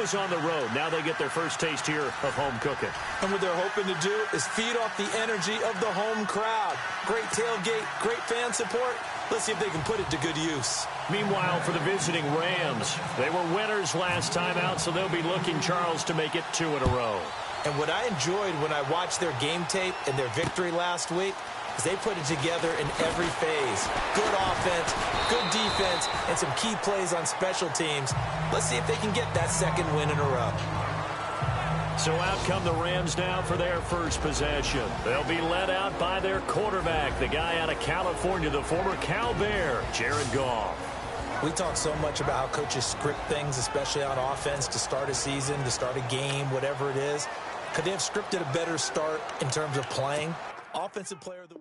was on the road. Now they get their first taste here of home cooking. And what they're hoping to do is feed off the energy of the home crowd. Great tailgate, great fan support. Let's see if they can put it to good use. Meanwhile, for the visiting Rams, they were winners last time out, so they'll be looking, Charles, to make it 2 in a row. And what I enjoyed when I watched their game tape and their victory last week is they put it together in every phase. Good offense, good defense, and some key plays on special teams. Let's see if they can get that second win in a row. So out come the Rams now for their first possession. They'll be led out by their quarterback, the guy out of California, the former Cal Bear, Jared Goff. We talk so much about how coaches script things, especially on offense, to start a season, to start a game, whatever it is. Could they have scripted a better start in terms of playing? Offensive player of the...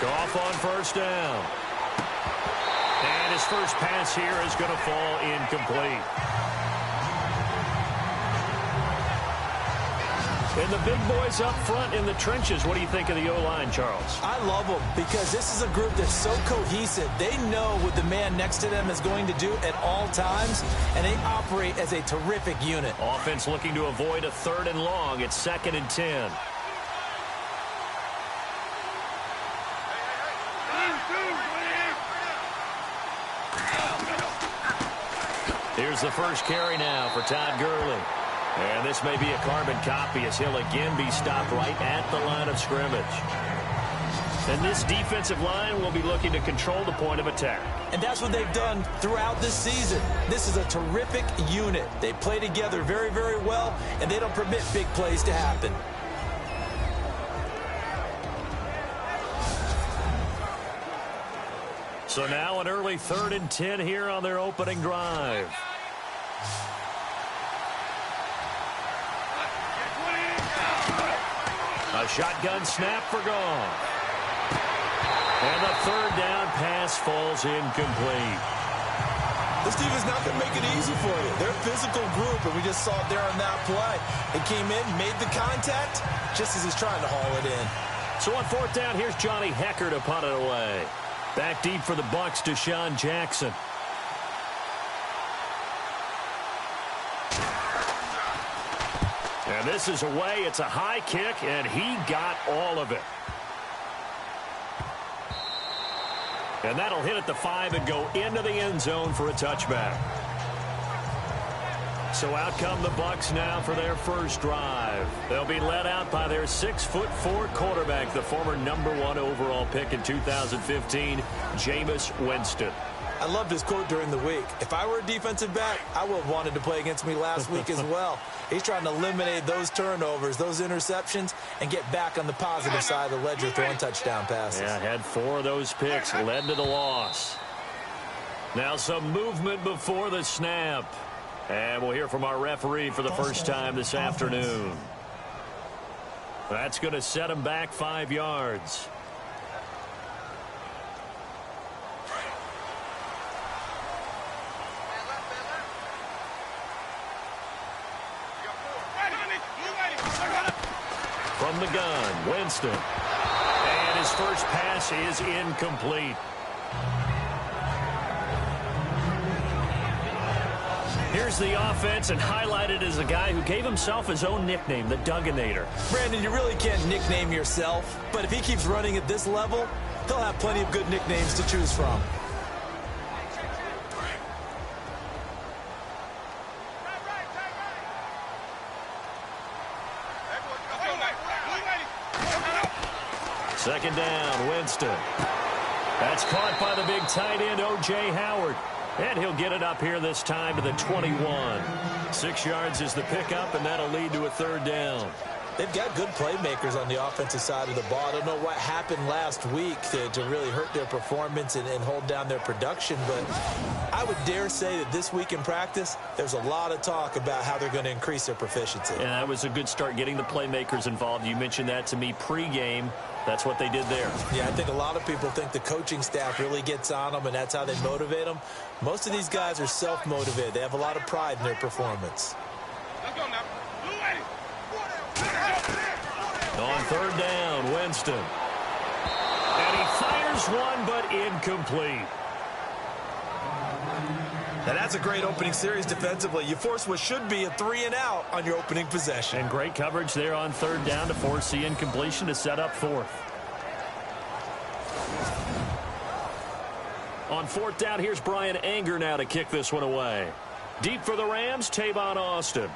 Goff on first down. And his first pass here is going to fall incomplete. And the big boys up front in the trenches. What do you think of the O-line, Charles? I love them because this is a group that's so cohesive. They know what the man next to them is going to do at all times, and they operate as a terrific unit. Offense looking to avoid a 3rd and long. It's 2nd and 10. Here's the first carry now for Todd Gurley. And this may be a carbon copy as he'll again be stopped right at the line of scrimmage. And this defensive line will be looking to control the point of attack. And that's what they've done throughout this season. This is a terrific unit. They play together very, very well, and they don't permit big plays to happen. So now an early 3rd and 10 here on their opening drive. A shotgun snap for Goff. And the 3rd down pass falls incomplete. This team is not going to make it easy for you. They're a physical group, and we just saw it there on that play. They came in, made the contact, just as he's trying to haul it in. So on 4th down, here's Johnny Hecker to punt it away. Back deep for the Bucs, Deshaun Jackson. And this is away. It's a high kick, and he got all of it. And that'll hit at the 5 and go into the end zone for a touchback. So out come the Bucs now for their first drive. They'll be led out by their 6'4" quarterback, the former #1 overall pick in 2015, Jameis Winston. I loved his quote during the week. If I were a defensive back, I would have wanted to play against me last week as well. He's trying to eliminate those turnovers, those interceptions, and get back on the positive side of the ledger throwing touchdown passes. Yeah, had 4 of those picks, led to the loss. Now some movement before the snap. And we'll hear from our referee for the first time this afternoon. That's going to set him back 5 yards. From the gun, Winston. And his first pass is incomplete. Here's the offense, and highlighted as a guy who gave himself his own nickname, the Dugginator. Brandon, you really can't nickname yourself, but if he keeps running at this level, he'll have plenty of good nicknames to choose from. Second down, Winston. That's caught by the big tight end, O.J. Howard. And he'll get it up here this time to the 21. 6 yards is the pickup, and that'll lead to a 3rd down. They've got good playmakers on the offensive side of the ball. I don't know what happened last week to really hurt their performance and hold down their production, but I would dare say that this week in practice, there's a lot of talk about how they're going to increase their proficiency. And that was a good start getting the playmakers involved. You mentioned that to me pregame. That's what they did there. Yeah, I think a lot of people think the coaching staff really gets on them, and that's how they motivate them. Most of these guys are self-motivated. They have a lot of pride in their performance. Let's go now. Third down, Winston. And he fires one, but incomplete. Now that's a great opening series defensively. You force what should be a 3-and-out on your opening possession. And great coverage there on third down to force the incompletion to set up fourth. On fourth down, here's Brian Anger now to kick this one away. Deep for the Rams, Tavon Austin.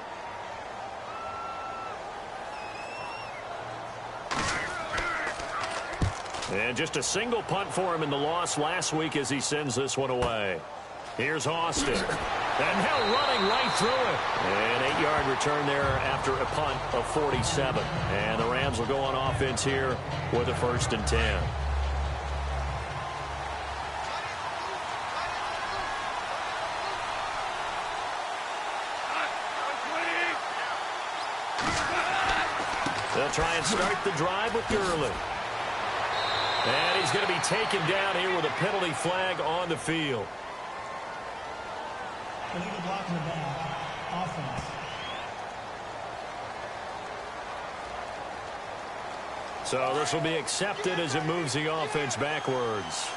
And just a single punt for him in the loss last week as he sends this one away. Here's Austin. And now running right through it. An 8-yard return there after a punt of 47. And the Rams will go on offense here with a 1st and 10. They'll try and start the drive with Gurley. And he's going to be taken down here with a penalty flag on the field. Illegal block in the back. Offense. So this will be accepted as it moves the offense backwards.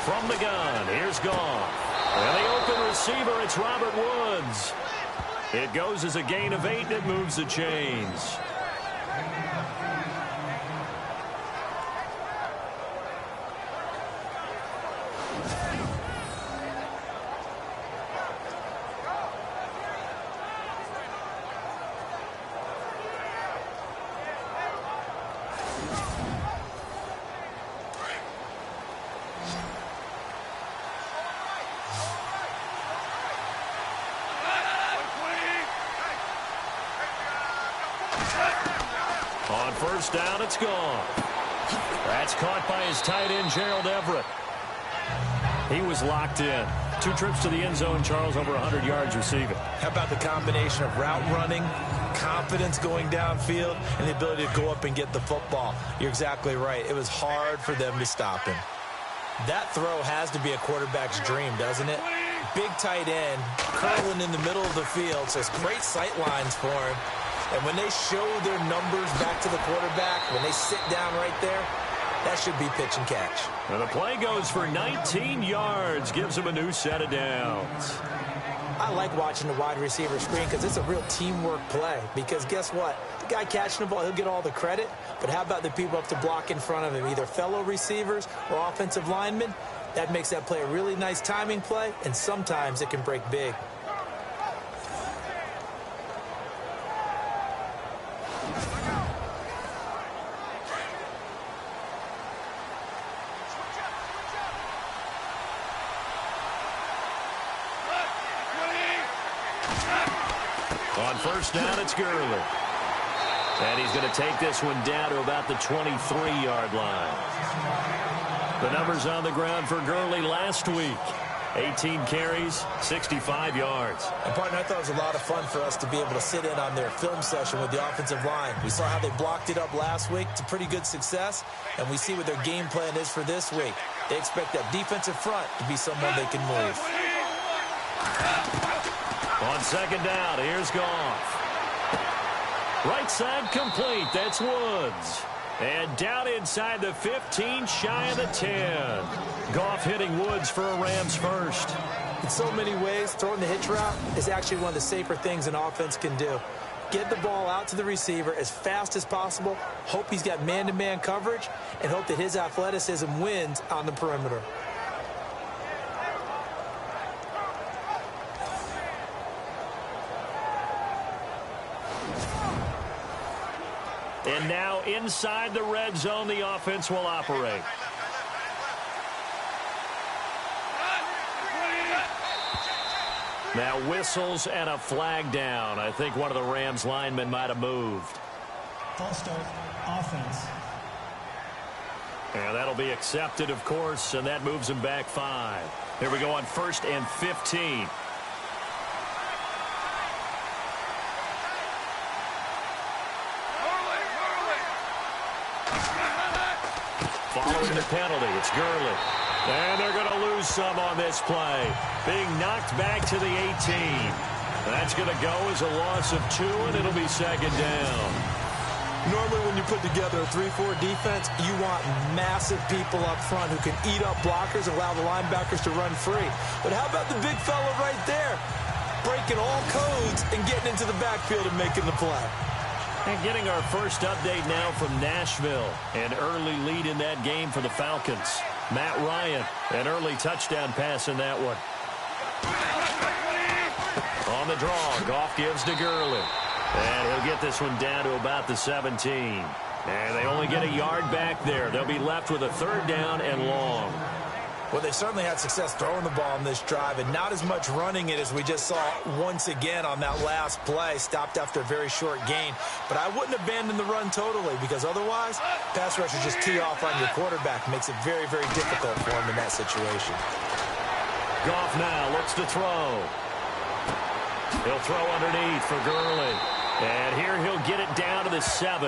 From the gun, here's Goff. And the open receiver, it's Robert Woods. It goes as a gain of 8, and it moves the chains. On first down, it's gone. That's caught by his tight end, Gerald Everett. He was locked in. 2 trips to the end zone, Charles, over 100 yards receiving. How about the combination of route running, confidence going downfield, and the ability to go up and get the football? You're exactly right. It was hard for them to stop him. That throw has to be a quarterback's dream, doesn't it? Big tight end, curling in the middle of the field, so it's great sight lines for him. And when they show their numbers back to the quarterback, when they sit down right there, that should be pitch and catch. And the play goes for 19 yards, gives him a new set of downs. I like watching the wide receiver screen because it's a real teamwork play. Because guess what? The guy catching the ball, he'll get all the credit. But how about the people up to block in front of him, either fellow receivers or offensive linemen? That makes that play a really nice timing play, and sometimes it can break big. On first down, it's Gurley. And he's going to take this one down to about the 23-yard line. The numbers on the ground for Gurley last week. 18 carries, 65 yards. And, partner, I thought it was a lot of fun for us to be able to sit in on their film session with the offensive line. We saw how they blocked it up last week. It's a pretty good success, and we see what their game plan is for this week. They expect that defensive front to be someone they can move. On second down, here's Goff. Right side complete. That's Woods. And down inside the 15, shy of the 10. Goff hitting Woods for a Rams first. In so many ways, throwing the hitch route is actually one of the safer things an offense can do. Get the ball out to the receiver as fast as possible, hope he's got man-to-man coverage, and hope that his athleticism wins on the perimeter. And now inside the red zone, the offense will operate. Now whistles and a flag down. I think one of the Rams linemen might have moved. False start, offense. And that'll be accepted, of course, and that moves him back 5. Here we go on 1st and 15. Following the penalty, it's Gurley. And they're going to lose lose some on this play. Being knocked back to the 18. That's going to go as a loss of 2, and it'll be second down. Normally when you put together a 3-4 defense, you want massive people up front who can eat up blockers and allow the linebackers to run free. But how about the big fella right there? Breaking all codes and getting into the backfield and making the play. And getting our first update now from Nashville. An early lead in that game for the Falcons. Matt Ryan, an early touchdown pass in that one. On the draw, Goff gives to Gurley. And he'll get this one down to about the 17. And they only get a yard back there. They'll be left with a 3rd down and long. Well, they certainly had success throwing the ball on this drive, and not as much running it as we just saw once again on that last play. Stopped after a very short gain. But I wouldn't abandon the run totally, because otherwise, pass rushers just tee off on your quarterback. Makes it very, very difficult for him in that situation. Goff now looks to throw. He'll throw underneath for Gurley. And here he'll get it down to the 7.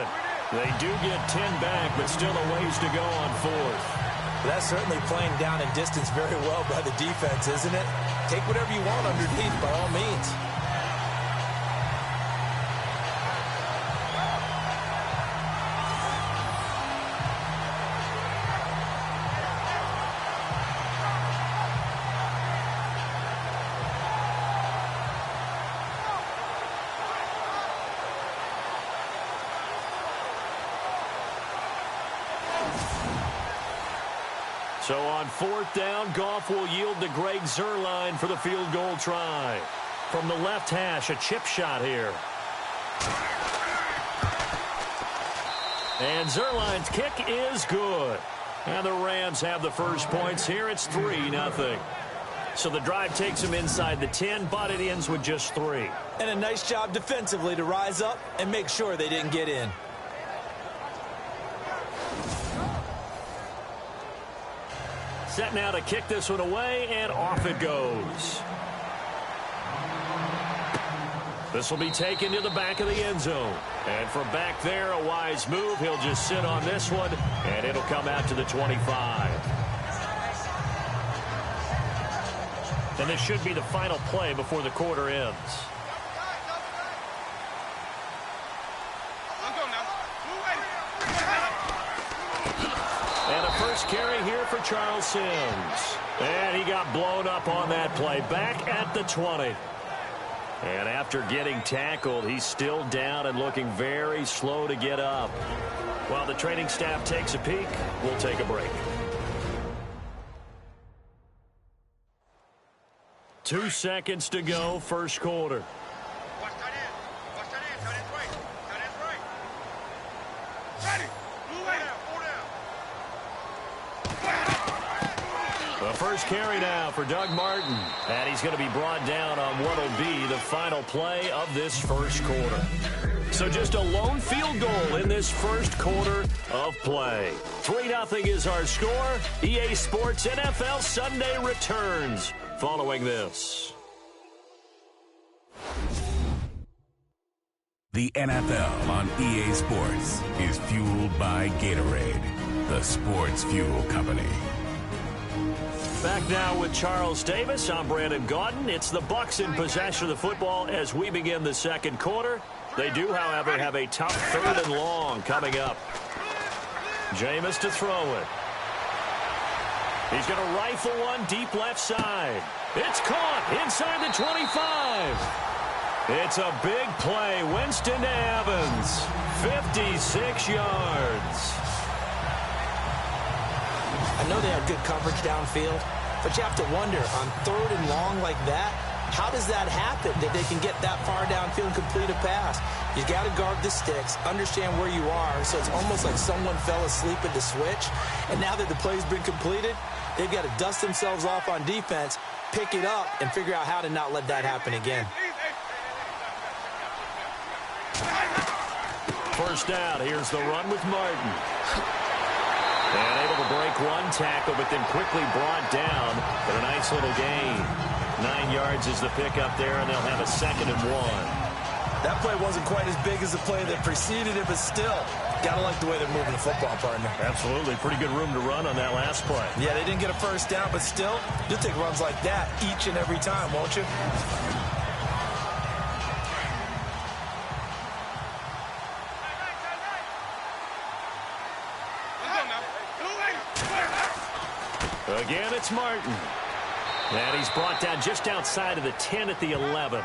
They do get 10 back, but still a ways to go on 4th. That's certainly playing down in distance very well by the defense, isn't it? Take whatever you want underneath by all means. So on 4th down, Goff will yield to Greg Zuerlein for the field goal try. From the left hash, a chip shot here. And Zuerlein's kick is good. And the Rams have the first points here. It's 3-0. So the drive takes them inside the 10, but it ends with just 3. And a nice job defensively to rise up and make sure they didn't get in. Set now to kick this one away, and off it goes. This will be taken to the back of the end zone. And from back there, a wise move. He'll just sit on this one, and it'll come out to the 25. And this should be the final play before the quarter ends. And a first carry here for Charles Sims. And he got blown up on that play. Back at the 20. And after getting tackled, he's still down and looking very slow to get up. While the training staff takes a peek, we'll take a break. 2 seconds to go, first quarter. The first carry now for Doug Martin. And he's going to be brought down on what will be the final play of this first quarter. So just a lone field goal in this first quarter of play. 3-0 is our score. EA Sports NFL Sunday returns following this. The NFL on EA Sports is fueled by Gatorade, the sports fuel company. Back now with Charles Davis. I'm Brandon Gaudin. It's the Bucs in possession of the football as we begin the second quarter. They do, however, have a tough 3rd and long coming up. Jameis to throw it. He's going to rifle one deep left side. It's caught inside the 25. It's a big play. Winston to Evans. 56 yards. I know they had good coverage downfield, but you have to wonder, on 3rd and long like that, how does that happen that they can get that far downfield and complete a pass? You got to guard the sticks, understand where you are, so it's almost like someone fell asleep at the switch, and now that the play's been completed, they've got to dust themselves off on defense, pick it up, and figure out how to not let that happen again. First down, here's the run with Martin. And able to break one tackle, but then quickly brought down. But a nice little gain. 9 yards is the pickup there, and they'll have a 2nd and 1. That play wasn't quite as big as the play that preceded it, but still, got to like the way they're moving the football, partner. Absolutely. Pretty good room to run on that last play. Yeah, they didn't get a first down, but still, you'll take runs like that each and every time, won't you? Again, it's Martin. And he's brought down just outside of the 10 at the 11.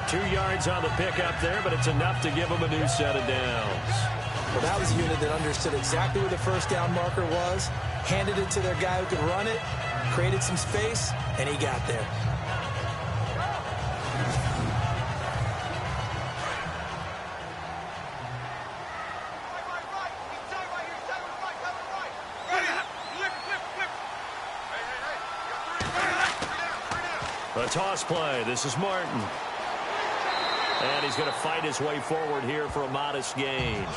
2 yards on the pickup there, but it's enough to give him a new set of downs. Well, that was a unit that understood exactly where the first down marker was, handed it to their guy who could run it, created some space, and he got there. A toss play. This is Martin. And he's going to fight his way forward here for a modest gain.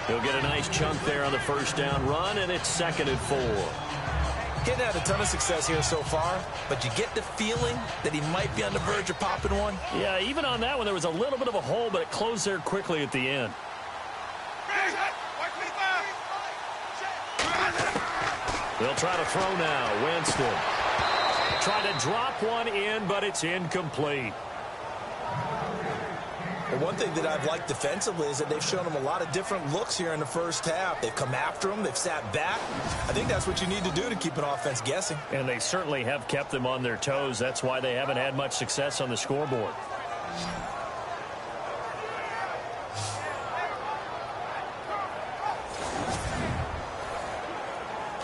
He'll get a nice chunk there on the first down run, and it's 2nd and 4. Getting had a ton of success here so far, but you get the feeling that he might be on the verge of popping one. Yeah, even on that one, there was a little bit of a hole, but it closed there quickly at the end. They'll try to throw now. Winston. Try to drop one in, but it's incomplete. Well, one thing that I've liked defensively is that they've shown him a lot of different looks here in the first half. They've come after him. They've sat back. I think that's what you need to do to keep an offense guessing. And they certainly have kept them on their toes. That's why they haven't had much success on the scoreboard.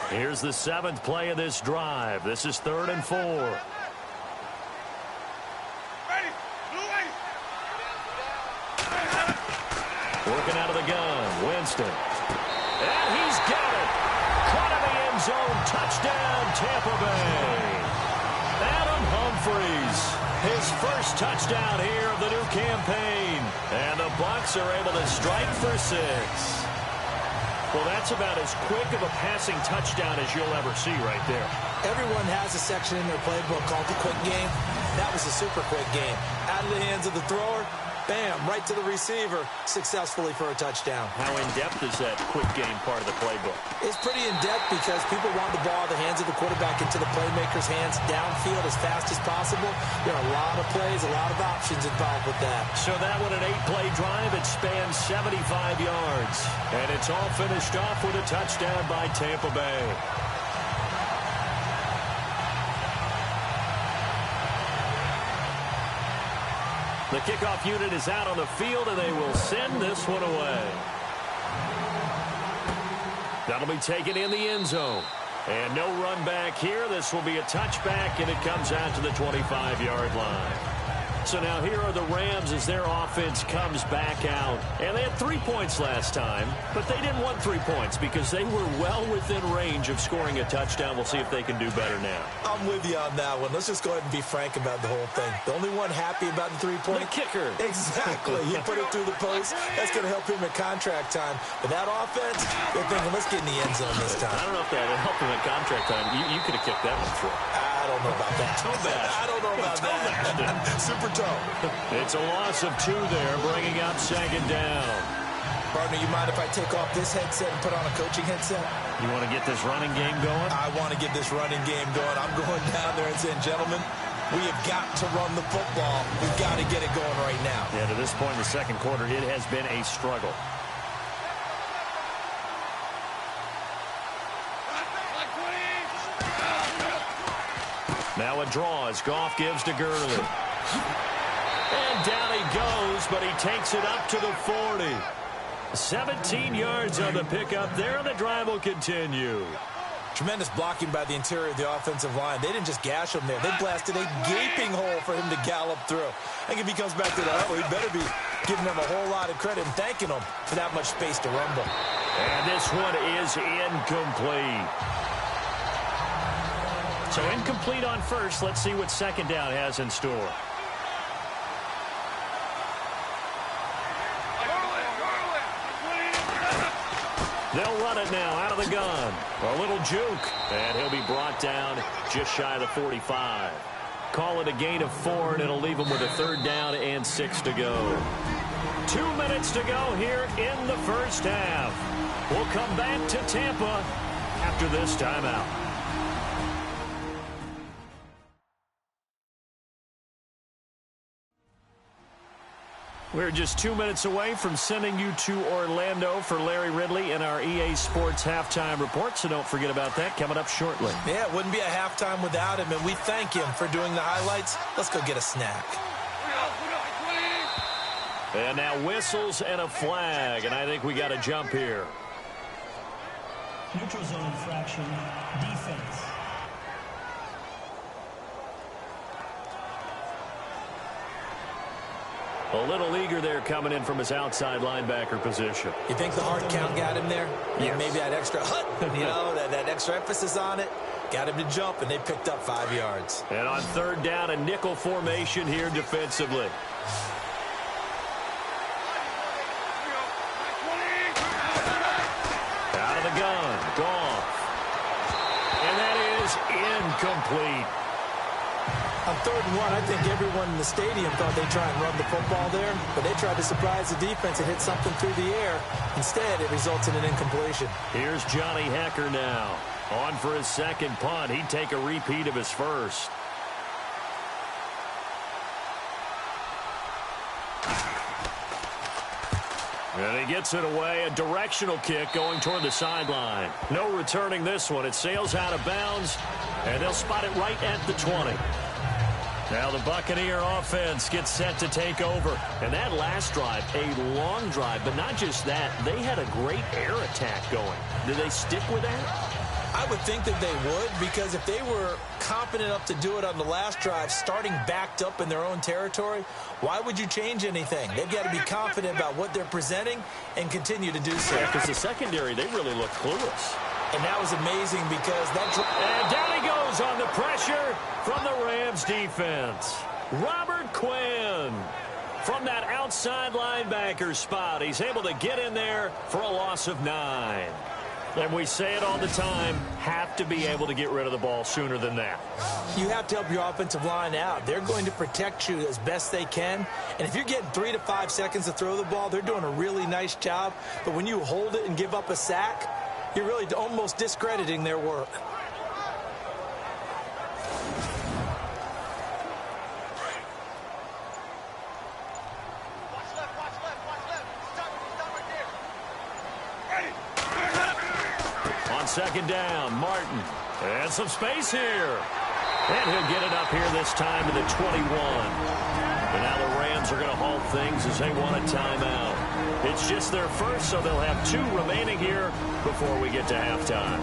Here's the 7th play of this drive. This is 3rd and 4. Working out of the gun, Winston. And he's got it. Caught in the end zone. Touchdown, Tampa Bay. Adam Humphries, his first touchdown here of the new campaign. And the Bucs are able to strike for 6. Well, that's about as quick of a passing touchdown as you'll ever see right there. Everyone has a section in their playbook called the quick game. That was a super quick game. Out of the hands of the thrower, bam, right to the receiver, successfully for a touchdown. How in-depth is that quick game part of the playbook? It's pretty in-depth because people want the ball out of the hands of the quarterback into the playmaker's hands downfield as fast as possible. There are a lot of plays, a lot of options involved with that. So that one, an 8-play drive, it spans 75 yards. And it's all finished off with a touchdown by Tampa Bay. The kickoff unit is out on the field, and they will send this one away. That'll be taken in the end zone. And no run back here. This will be a touchback, and it comes out to the 25-yard line. So now here are the Rams as their offense comes back out. And they had 3 points last time, but they didn't want 3 points because they were well within range of scoring a touchdown. We'll see if they can do better now. I'm with you on that one. Let's just go ahead and be frank about the whole thing. The only one happy about the 3-point. The kicker. Exactly. He put it through the post. That's going to help him at contract time. But that offense, they're thinking, let's get in the end zone this time. I don't know if that would help him at contract time. You could have kicked that one through. I don't know about that. Toe bash. I don't know about that. Super toe. It's a loss of 2 there, bringing up 2nd down. Partner, you mind if I take off this headset and put on a coaching headset? You want to get this running game going? I want to get this running game going. I'm going down there and saying, gentlemen, we have got to run the football. We've got to get it going right now. Yeah, to this point in the second quarter, it has been a struggle. Now a draw as Goff gives to Gurley. And down he goes, but he takes it up to the 40. 17 yards on the pickup there, and the drive will continue. Tremendous blocking by the interior of the offensive line. They didn't just gash him there. They blasted a gaping hole for him to gallop through. I think if he comes back to the huddle, he better be giving them a whole lot of credit and thanking them for that much space to rumble. And this one is incomplete. So incomplete on first. Let's see what second down has in store. They'll run it now out of the gun. A little juke. And he'll be brought down just shy of the 45. Call it a gain of 4, and it'll leave him with a 3rd down and 6 to go. 2 minutes to go here in the first half. We'll come back to Tampa after this timeout. We're just 2 minutes away from sending you to Orlando for Larry Ridley in our EA Sports Halftime Report, so don't forget about that coming up shortly. Yeah, it wouldn't be a halftime without him, and we thank him for doing the highlights. Let's go get a snack. And now whistles and a flag, and I think we got a jump here. Neutral zone infraction, defense. A little eager there coming in from his outside linebacker position. You think the hard count got him there? Yes. Maybe that extra that extra emphasis on it got him to jump, and they picked up 5 yards. And on third down, a nickel formation here defensively. Out of the gun, Goff. And that is incomplete. On 3rd and 1, I think everyone in the stadium thought they'd try and run the football there, but they tried to surprise the defense and hit something through the air. Instead, it results in an incompletion. Here's Johnny Hecker now. On for his second punt. He'd take a repeat of his first. And he gets it away. A directional kick going toward the sideline. No returning this one. It sails out of bounds, and they'll spot it right at the 20. Now the Buccaneer offense gets set to take over. And that last drive, a long drive, but not just that. They had a great air attack going. Did they stick with that? I would think that they would, because if they were confident enough to do it on the last drive, starting backed up in their own territory, why would you change anything? They've got to be confident about what they're presenting and continue to do so. Yeah, because the secondary, they really look clueless. And that was amazing because that... And down he goes on the pressure from the Rams defense. Robert Quinn from that outside linebacker spot. He's able to get in there for a loss of 9. And we say it all the time, have to be able to get rid of the ball sooner than that. You have to help your offensive line out. They're going to protect you as best they can. And if you're getting 3 to 5 seconds to throw the ball, they're doing a really nice job. But when you hold it and give up a sack, you're really almost discrediting their work. Second down, Martin. And some space here. And he'll get it up here this time to the 21. And now the Rams are going to halt things as they want a timeout. It's just their first, so they'll have 2 remaining here before we get to halftime.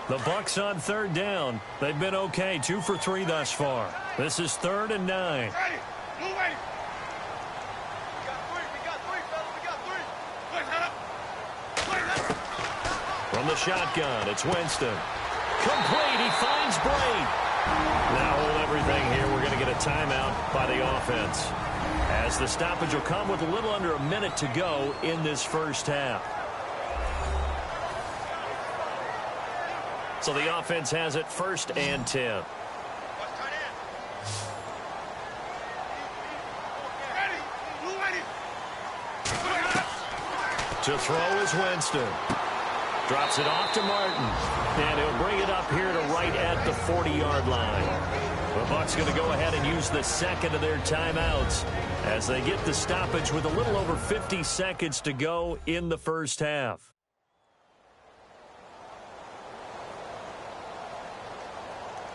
The Bucs on third down. They've been okay, 2 for 3 thus far. This is 3rd and 9. From the shotgun, it's Winston. Complete, he finds Bray. Now hold everything here. We're going to get a timeout by the offense, as the stoppage will come with a little under a minute to go in this first half. So the offense has it 1st and 10. To throw is Winston. Drops it off to Martin. And he'll bring it up here to right at the 40-yard line. The Bucs going to go ahead and use the second of their timeouts as they get the stoppage with a little over 50 seconds to go in the first half.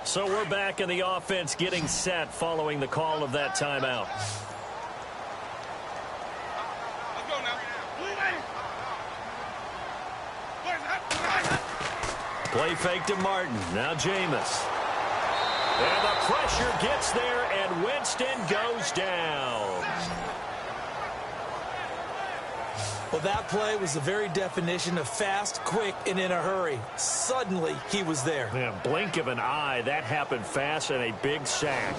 So we're back in the offense getting set following the call of that timeout. Play fake to Martin. Now Jameis. And the pressure gets there, and Winston goes down. Well, that play was the very definition of fast, quick, and in a hurry. Suddenly, he was there. Yeah, blink of an eye. That happened fast, and a big sack.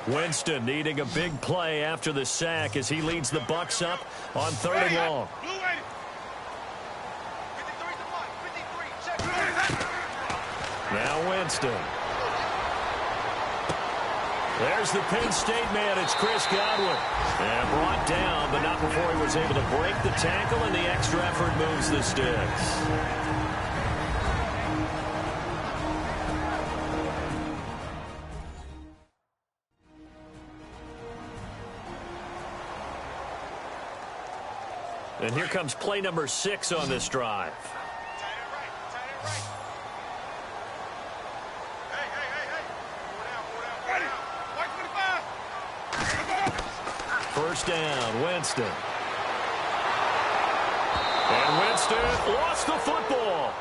Winston needing a big play after the sack as he leads the Bucs up on 3rd and long. Now Winston. There's the Penn State man. It's Chris Godwin. And brought down, but not before he was able to break the tackle, and the extra effort moves the sticks. And here comes play number 6 on this drive. First down, Winston. And Winston lost the football.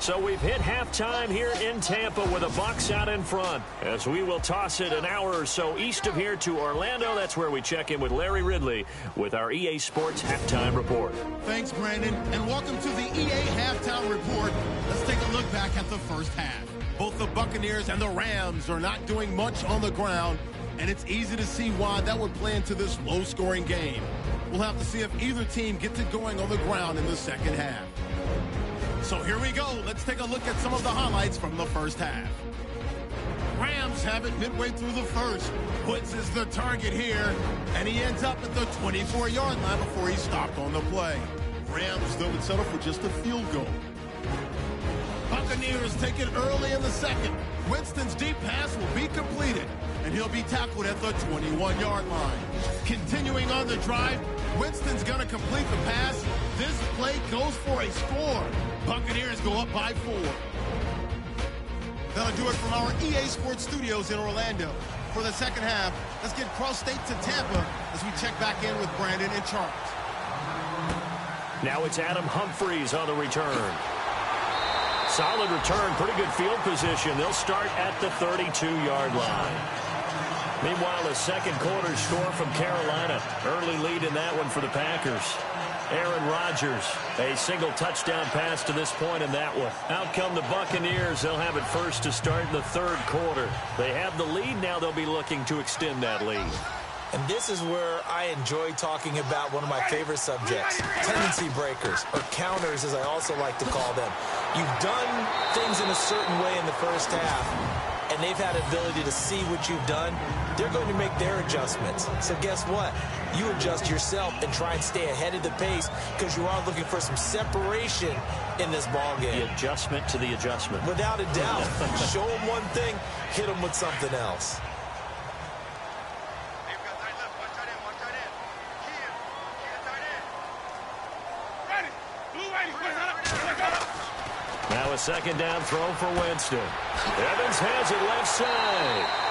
So we've hit halftime here in Tampa with the Bucs out in front as we will toss it an hour or so east of here to Orlando. That's where we check in with Larry Ridley with our EA Sports Halftime Report. Thanks, Brandon, and welcome to the EA Halftime Report. Let's take a look back at the first half. Both the Buccaneers and the Rams are not doing much on the ground, and it's easy to see why that would play into this low-scoring game. We'll have to see if either team gets it going on the ground in the second half. So here we go. Let's take a look at some of the highlights from the first half. Rams have it midway through the first. Woods is the target here, and he ends up at the 24-yard line before he's stopped on the play. Rams, though, would settle for just a field goal. Buccaneers take it early in the second. Winston's deep pass will be completed, and he'll be tackled at the 21-yard line. Continuing on the drive, Winston's going to complete the pass. This play goes for a score. Buccaneers go up by 4. That'll do it from our EA Sports Studios in Orlando. For the second half, let's get cross-state to Tampa as we check back in with Brandon and Charles. Now it's Adam Humphries on the return. Solid return, pretty good field position. They'll start at the 32-yard line. Meanwhile, a second quarter score from Carolina. Early lead in that one for the Packers. Aaron Rodgers, a single touchdown pass to this point in that one. Out come the Buccaneers. They'll have it first to start in the third quarter. They have the lead. Now they'll be looking to extend that lead. And this is where I enjoy talking about one of my favorite subjects, tendency breakers, or counters as I also like to call them. You've done things in a certain way in the first half, and they've had the ability to see what you've done. They're going to make their adjustments. So guess what? You adjust yourself and try and stay ahead of the pace because you are looking for some separation in this ball game. The adjustment to the adjustment. Without a doubt. Show them one thing, hit them with something else. Now a second down throw for Winston. Evans has it left side.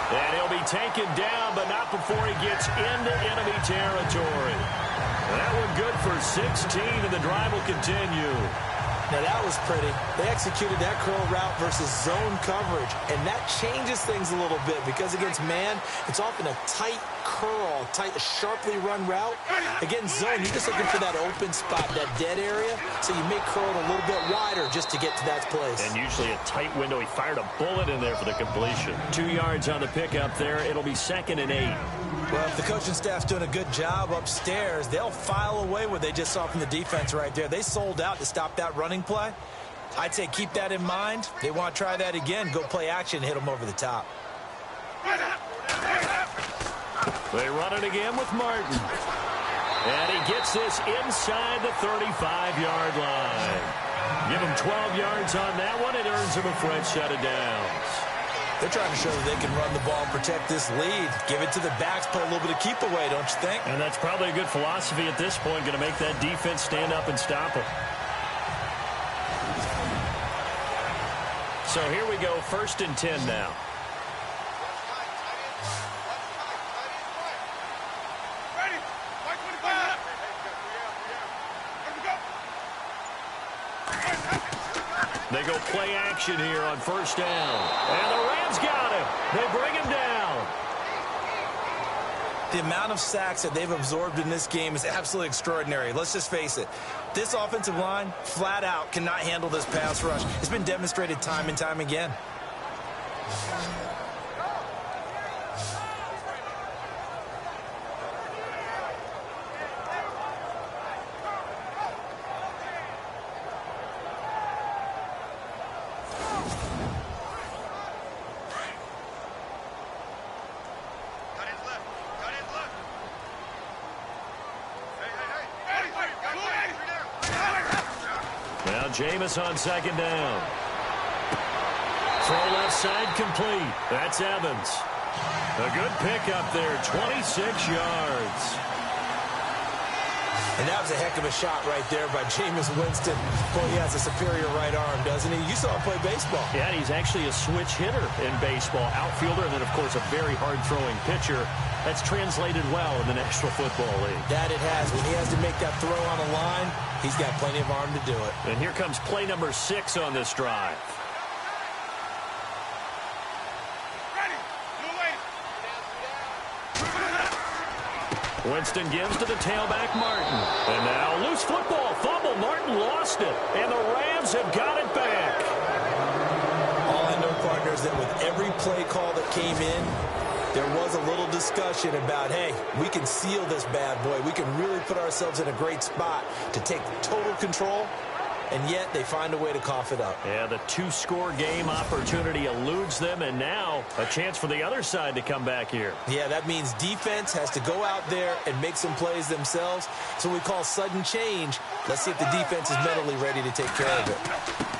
And he'll be taken down, but not before he gets into enemy territory. That one good for 16, and the drive will continue. Now that was pretty. They executed that curl route versus zone coverage, and that changes things a little bit because against man, it's often a tight curl, sharply run route. Against zone, you're just looking for that open spot, that dead area, so you make curl a little bit wider just to get to that place. And usually a tight window. He fired a bullet in there for the completion. 2 yards on the pickup there. It'll be 2nd and 8. Well, if the coaching staff's doing a good job upstairs, they'll file away what they just saw from the defense right there. They sold out to stop that running play. I'd say keep that in mind. They want to try that again. Go play action, hit them over the top. They run it again with Martin. And he gets this inside the 35-yard line. Give him 12 yards on that one. It earns him a fresh set of downs. They're trying to show that they can run the ball and protect this lead. Give it to the backs, play a little bit of keep away, don't you think? And that's probably a good philosophy at this point, going to make that defense stand up and stop them. So here we go, 1st and 10 now. They go play action here on first down. And the Rams got him. They bring him down. The amount of sacks that they've absorbed in this game is absolutely extraordinary. Let's just face it. This offensive line, flat out, cannot handle this pass rush. It's been demonstrated time and time again. Jameis on second down. Throw left side complete. That's Evans. A good pickup there, 26 yards. And that was a heck of a shot right there by Jameis Winston. Boy, he has a superior right arm, doesn't he? You saw him play baseball. Yeah, he's actually a switch hitter in baseball. Outfielder, and then, of course, a very hard-throwing pitcher. That's translated well in the National Football League. That it has. When he has to make that throw on the line, he's got plenty of arm to do it. And here comes play number 6 on this drive. Winston gives to the tailback, Martin. And now loose football. Fumble. Martin lost it. And the Rams have got it back. All I know, partners, that with every play call that came in, there was a little discussion about, hey, we can seal this bad boy. We can really put ourselves in a great spot to take total control, and yet they find a way to cough it up. Yeah, the 2-score game opportunity eludes them, and now a chance for the other side to come back here. Yeah, that means defense has to go out there and make some plays themselves. So we call sudden change. Let's see if the defense is mentally ready to take care of it.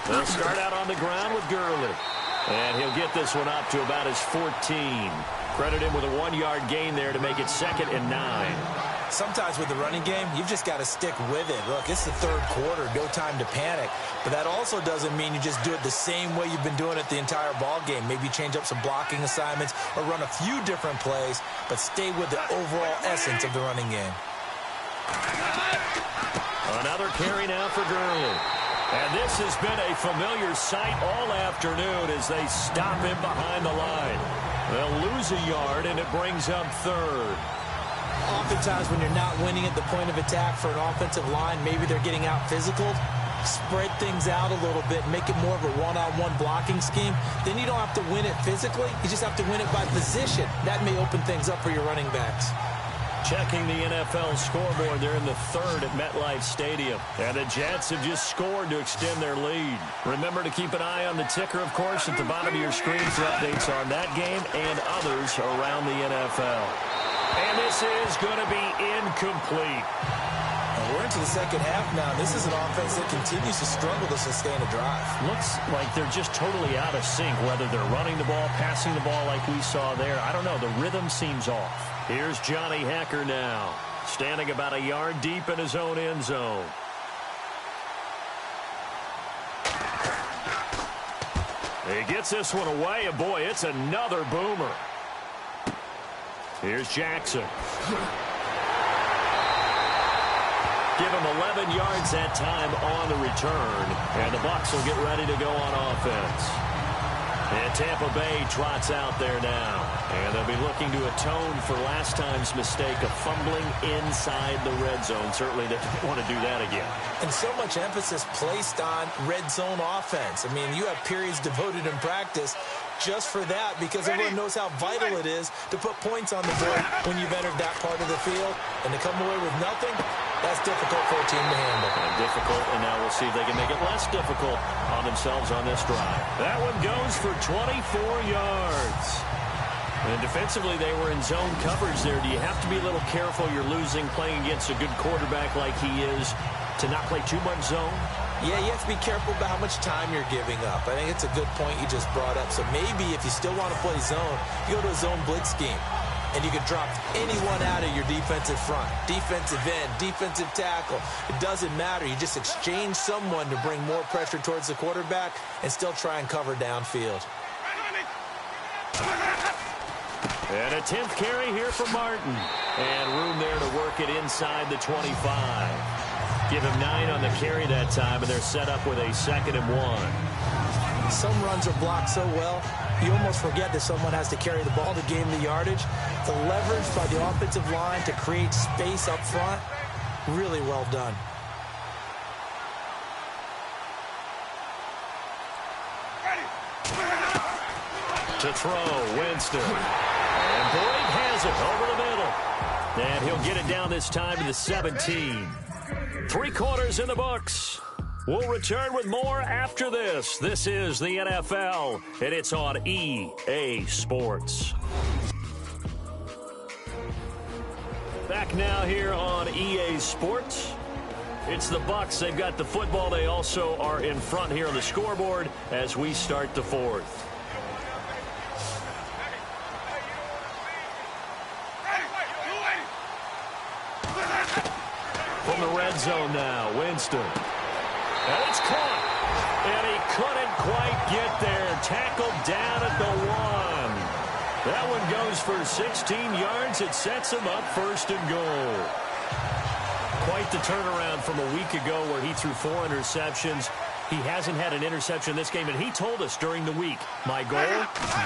They'll start out on the ground with Gurley. And he'll get this one up to about his 14. Credit him with a 1-yard gain there to make it 2nd and 9. Sometimes with the running game, you've just got to stick with it. Look, it's the third quarter, no time to panic. But that also doesn't mean you just do it the same way you've been doing it the entire ball game. Maybe change up some blocking assignments or run a few different plays, but stay with the overall essence of the running game. Another carry now for Gurley. And this has been a familiar sight all afternoon as they stop him behind the line. They'll lose a yard, and it brings up 3rd. Oftentimes when you're not winning at the point of attack for an offensive line, maybe they're getting out physical. Spread things out a little bit, make it more of a one-on-one blocking scheme. Then you don't have to win it physically. You just have to win it by position. That may open things up for your running backs. Checking the NFL scoreboard, they're in the 3rd at MetLife Stadium. And the Jets have just scored to extend their lead. Remember to keep an eye on the ticker, of course, at the bottom of your screen for updates on that game and others around the NFL. And this is going to be incomplete. Well, we're into the second half now. This is an offense that continues to struggle to sustain a drive. Looks like they're just totally out of sync, whether they're running the ball, passing the ball like we saw there. I don't know. The rhythm seems off. Here's Johnny Hecker now, standing about a yard deep in his own end zone. He gets this one away, and boy, it's another boomer. Here's Jackson. Give him 11 yards that time on the return, and the Bucs will get ready to go on offense. And Tampa Bay trots out there now. And they'll be looking to atone for last time's mistake of fumbling inside the red zone. Certainly they don't want to do that again. And so much emphasis placed on red zone offense. I mean, you have periods devoted in practice just for that because everyone knows how vital it is to put points on the board when you've entered that part of the field. And to come away with nothing, that's difficult for a team to handle. Difficult, and now we'll see if they can make it less difficult on themselves on this drive. That one goes for 24 yards. And defensively, they were in zone coverage there. Do you have to be a little careful? You're losing playing against a good quarterback like he is to not play too much zone? Yeah, you have to be careful about how much time you're giving up. I think it's a good point you just brought up. So maybe if you still want to play zone, you go to a zone blitz scheme. And you can drop anyone out of your defensive front, defensive end, defensive tackle. It doesn't matter. You just exchange someone to bring more pressure towards the quarterback and still try and cover downfield. And a 10th carry here for Martin. And room there to work it inside the 25. Give him 9 on the carry that time, and they're set up with a 2nd and 1. Some runs are blocked so well, you almost forget that someone has to carry the ball to gain the yardage. The leverage by the offensive line to create space up front, really well done. To throw, Winston. And Boyd has it over the middle. And he'll get it down this time to the 17. 3 quarters in the books. We'll return with more after this. This is the NFL, and it's on EA Sports. Back now here on EA Sports. It's the Bucs. They've got the football. They also are in front here on the scoreboard as we start the 4th. From the red zone now, Winston. And it's caught. And he couldn't quite get there. Tackled down at the 1. That one goes for 16 yards. It sets him up 1st and goal. Quite the turnaround from a week ago where he threw 4 interceptions. He hasn't had an interception in this game, and he told us during the week, my goal,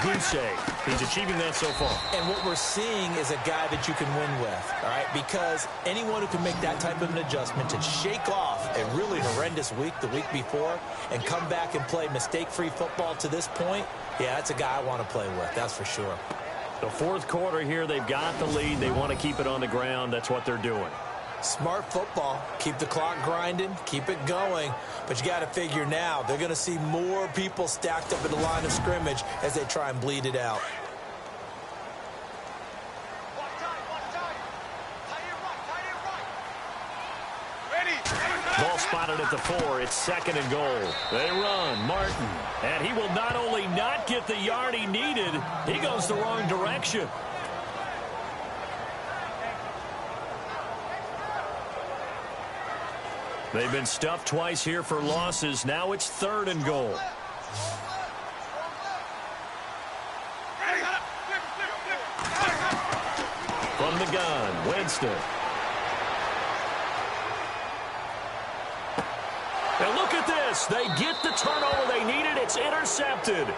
goose egg. He's achieving that so far. And what we're seeing is a guy that you can win with, all right? Because anyone who can make that type of an adjustment to shake off a really horrendous week the week before and come back and play mistake-free football to this point, yeah, that's a guy I want to play with, that's for sure. The 4th quarter here, they've got the lead. They want to keep it on the ground. That's what they're doing. Smart football. Keep the clock grinding. Keep it going. But you got to figure now, they're going to see more people stacked up at the line of scrimmage as they try and bleed it out. Ball spotted at the 4. It's 2nd and goal. They run. Martin. And he will not only not get the yard he needed, he goes the wrong direction. They've been stuffed twice here for losses. Now it's 3rd and goal. From the gun, Winston. And look at this. They get the turnover they needed. It's intercepted.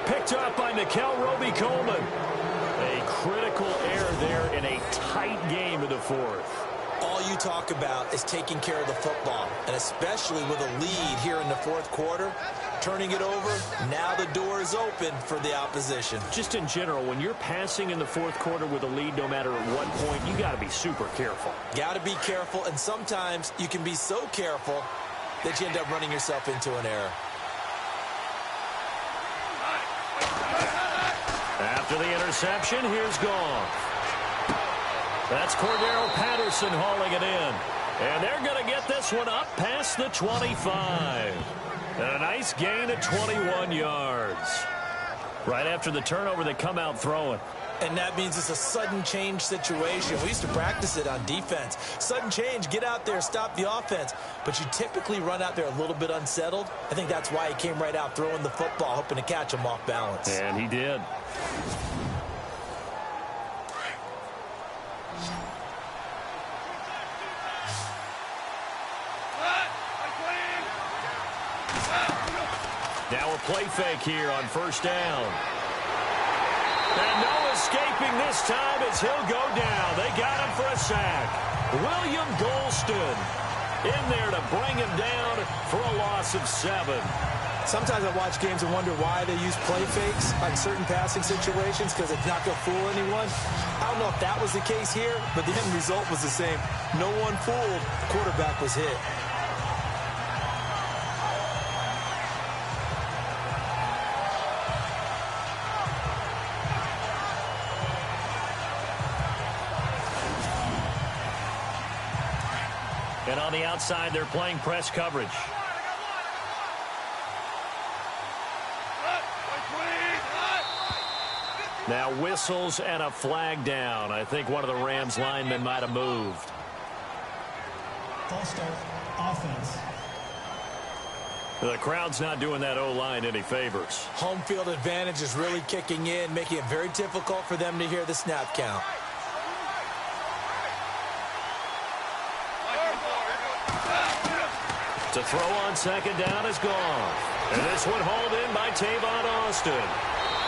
Picked up by Nickel Roby-Coleman. A critical error there in a tight game in the 4th. All you talk about is taking care of the football, and especially with a lead here in the 4th quarter, turning it over, now the door is open for the opposition. Just in general, when you're passing in the 4th quarter with a lead, no matter at what point, you got to be super careful. Got to be careful, and sometimes you can be so careful that you end up running yourself into an error. After the interception, here's Goff. That's Cordero Patterson hauling it in. And they're going to get this one up past the 25. And a nice gain of 21 yards. Right after the turnover, they come out throwing. And that means it's a sudden change situation. We used to practice it on defense. Sudden change, get out there, stop the offense. But you typically run out there a little bit unsettled. I think that's why he came right out throwing the football, hoping to catch him off balance. And he did. Now a play fake here on 1st down. And no escaping this time as he'll go down. They got him for a sack. William Golston in there to bring him down for a loss of 7. Sometimes I watch games and wonder why they use play fakes on certain passing situations, because it's not going to fool anyone. I don't know if that was the case here, but the end result was the same. No one fooled. The quarterback was hit. And on the outside, they're playing press coverage. Now whistles and a flag down. I think one of the Rams linemen might have moved. False start, offense. The crowd's not doing that O-line any favors. Home field advantage is really kicking in, making it very difficult for them to hear the snap count. To throw on second down is Goff. And this one hauled in by Tavon Austin.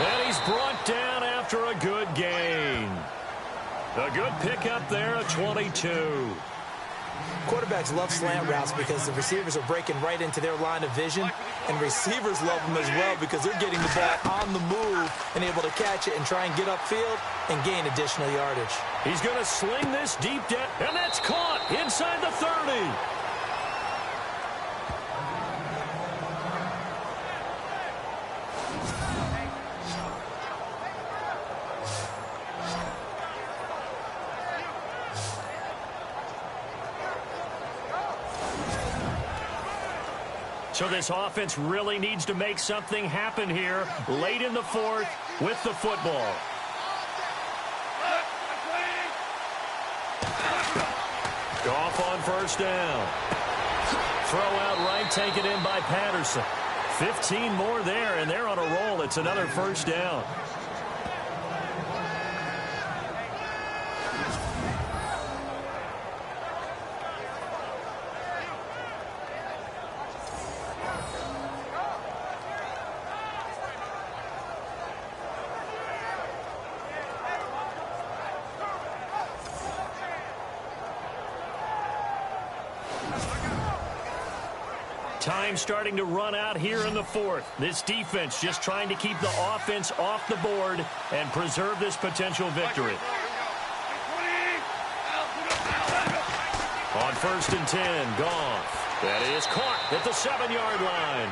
And he's brought down after a good gain. A good pickup there at 22. Quarterbacks love slant routes because the receivers are breaking right into their line of vision, and receivers love them as well because they're getting the ball on the move and able to catch it and try and get upfield and gain additional yardage. He's going to sling this deep down, and that's caught inside the 30. So this offense really needs to make something happen here late in the fourth with the football. Goff on first down. Throw out right, taken in by Patterson. 15 more there, and they're on a roll. It's another first down. Time starting to run out here in the fourth. This defense just trying to keep the offense off the board and preserve this potential victory. On first and 10, Goff. That is caught at the 7-yard line.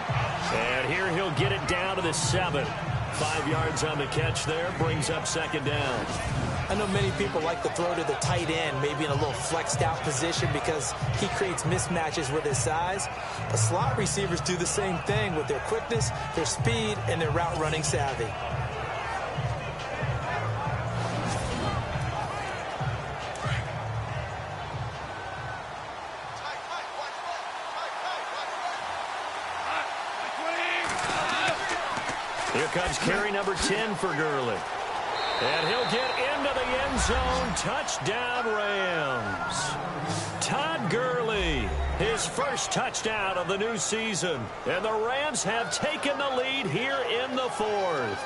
And here he'll get it down to the 7. 5 yards on the catch there, brings up second down. I know many people like to throw to the tight end, maybe in a little flexed out position because he creates mismatches with his size. But slot receivers do the same thing with their quickness, their speed, and their route running savvy. Here comes carry number 10 for Gurley. And he'll get into the end zone. Touchdown, Rams. Todd Gurley, his first touchdown of the new season. And the Rams have taken the lead here in the fourth.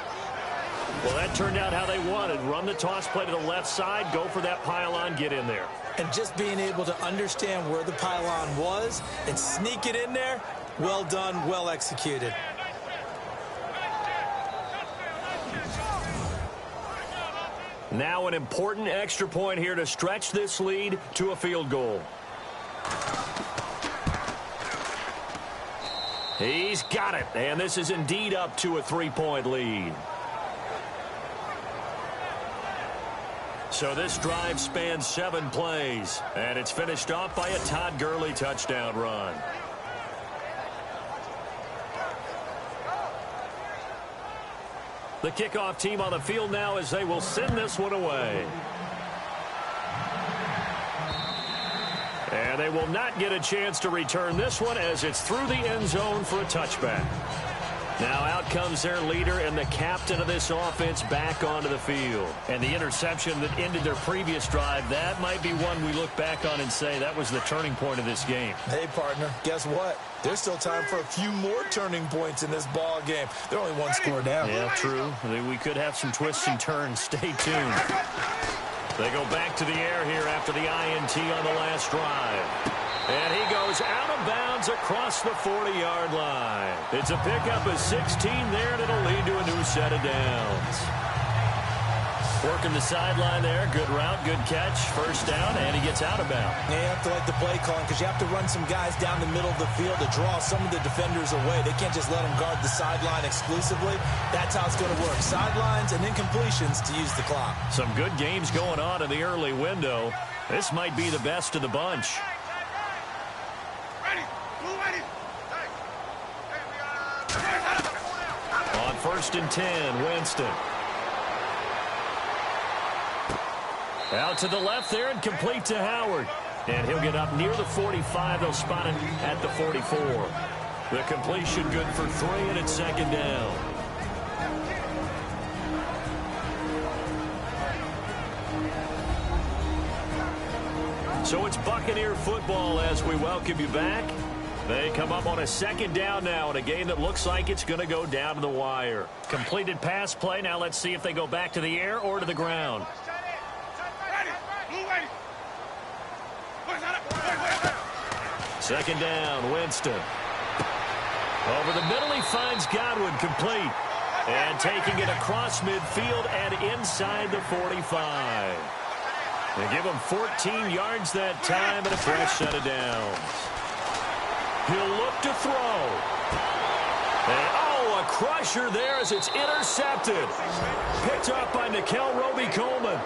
Well, that turned out how they wanted. Run the toss play to the left side, go for that pylon, get in there. And just being able to understand where the pylon was and sneak it in there, well done, well executed. Now an important extra point here to stretch this lead to a field goal. He's got it, and this is indeed up to a 3-point lead. So this drive spans 7 plays, and it's finished off by a Todd Gurley touchdown run. The kickoff team on the field now as they will send this one away. And they will not get a chance to return this one as it's through the end zone for a touchback. Now out comes their leader and the captain of this offense back onto the field. And the interception that ended their previous drive, that might be one we look back on and say that was the turning point of this game. Hey, partner, guess what? There's still time for a few more turning points in this ball game. They're only 1 score down. Yeah, true. We could have some twists and turns. Stay tuned. They go back to the air here after the INT on the last drive. And he goes out of bounds across the 40-yard line. It's a pickup of 16 there, and it'll lead to a new set of downs. Working the sideline there. Good route, good catch. First down, and he gets out of bounds. Yeah, you have to like the play calling because you have to run some guys down the middle of the field to draw some of the defenders away. They can't just let them guard the sideline exclusively. That's how it's going to work. Sidelines and incompletions to use the clock. Some good games going on in the early window. This might be the best of the bunch. On first and 10, Winston. Out to the left there and complete to Howard. And he'll get up near the 45. They'll spot it at the 44. The completion good for 3, and it's second down. So it's Buccaneer football as we welcome you back. They come up on a second down now in a game that looks like it's going to go down to the wire. Completed pass play. Now let's see if they go back to the air or to the ground. Second down, Winston. Over the middle, he finds Godwin, complete. And taking it across midfield and inside the 45. They give him 14 yards that time and a fresh set of downs. He'll look to throw. And, a crusher there as it's intercepted. Picked up by Nickel Roby-Coleman.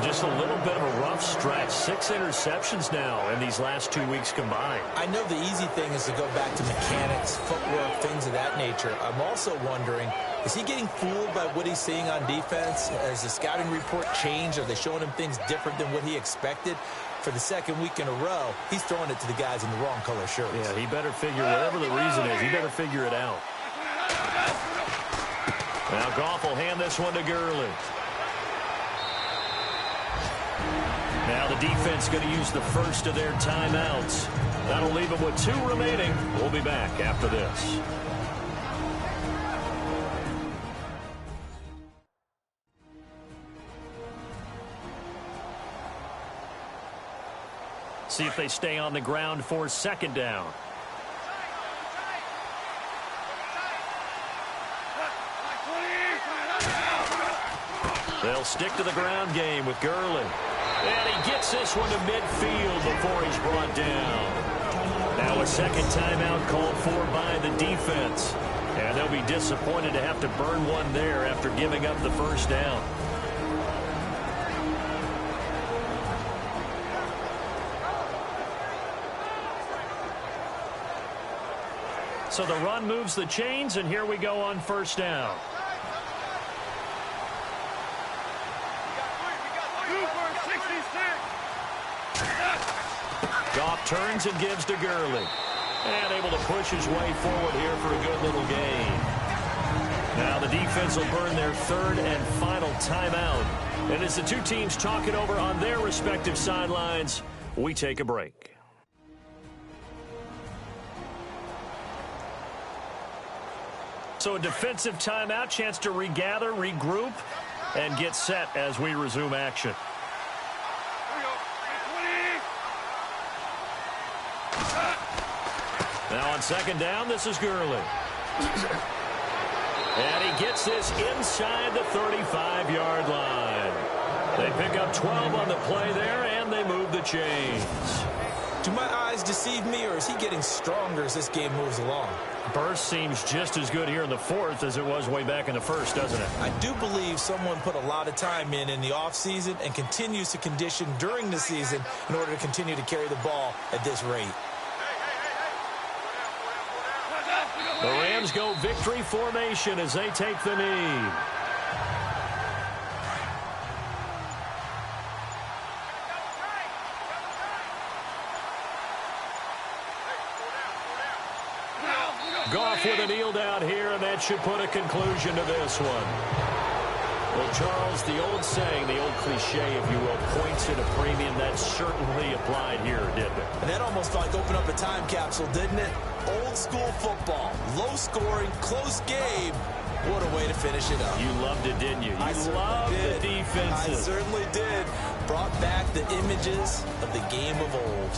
Just a little bit of a rough stretch. 6 interceptions now in these last 2 weeks combined. I know the easy thing is to go back to mechanics, footwork, things of that nature. I'm also wondering, is he getting fooled by what he's seeing on defense? Has the scouting report changed? Are they showing him things different than what he expected? For the second week in a row, he's throwing it to the guys in the wrong color shirts. Yeah, he better figure, whatever the reason is, he better figure it out. Now Goff will hand this one to Gurley. Now the defense going to use the first of their timeouts. That'll leave them with 2 remaining. We'll be back after this. See if they stay on the ground for second down. They'll stick to the ground game with Gurley. And he gets this one to midfield before he's brought down. Now a second timeout called for by the defense. And they'll be disappointed to have to burn one there after giving up the first down. So the run moves the chains, and here we go on first down. Goff turns and gives to Gurley. And able to push his way forward here for a good little gain. Now the defense will burn their third and final timeout. And as the two teams talk it over on their respective sidelines, we take a break. So a defensive timeout, chance to regather, regroup, and get set as we resume action. Now on second down, this is Gurley. And he gets this inside the 35-yard line. They pick up 12 on the play there, and they move the chains. Do my eyes deceive me, or is he getting stronger as this game moves along? Burst seems just as good here in the fourth as it was way back in the first, doesn't it? I do believe someone put a lot of time in the offseason and continues to condition during the season in order to continue to carry the ball at this rate. The Rams go victory formation as they take the knee. Goff with a kneel down here, and that should put a conclusion to this one. Well, Charles, the old saying, the old cliche, if you will, points at a premium, that certainly applied here, didn't it? And that almost like opened up a time capsule, didn't it? Old school football, low scoring, close game. What a way to finish it up. You loved it, didn't you? You loved the defenses. I certainly did. Brought back the images of the game of old.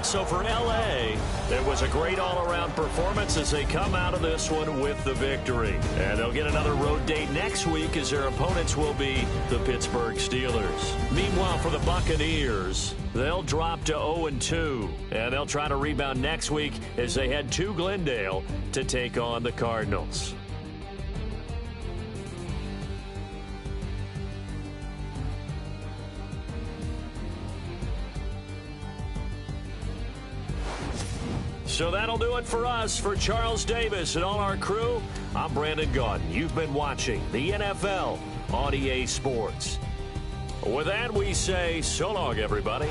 So for L.A., there was a great all-around performance as they come out of this one with the victory. And they'll get another road date next week as their opponents will be the Pittsburgh Steelers. Meanwhile, for the Buccaneers, they'll drop to 0-2. And they'll try to rebound next week as they head to Glendale to take on the Cardinals. So that'll do it for us. For Charles Davis and all our crew, I'm Brandon Gaudin. You've been watching the NFL on EA Sports. With that, we say so long, everybody.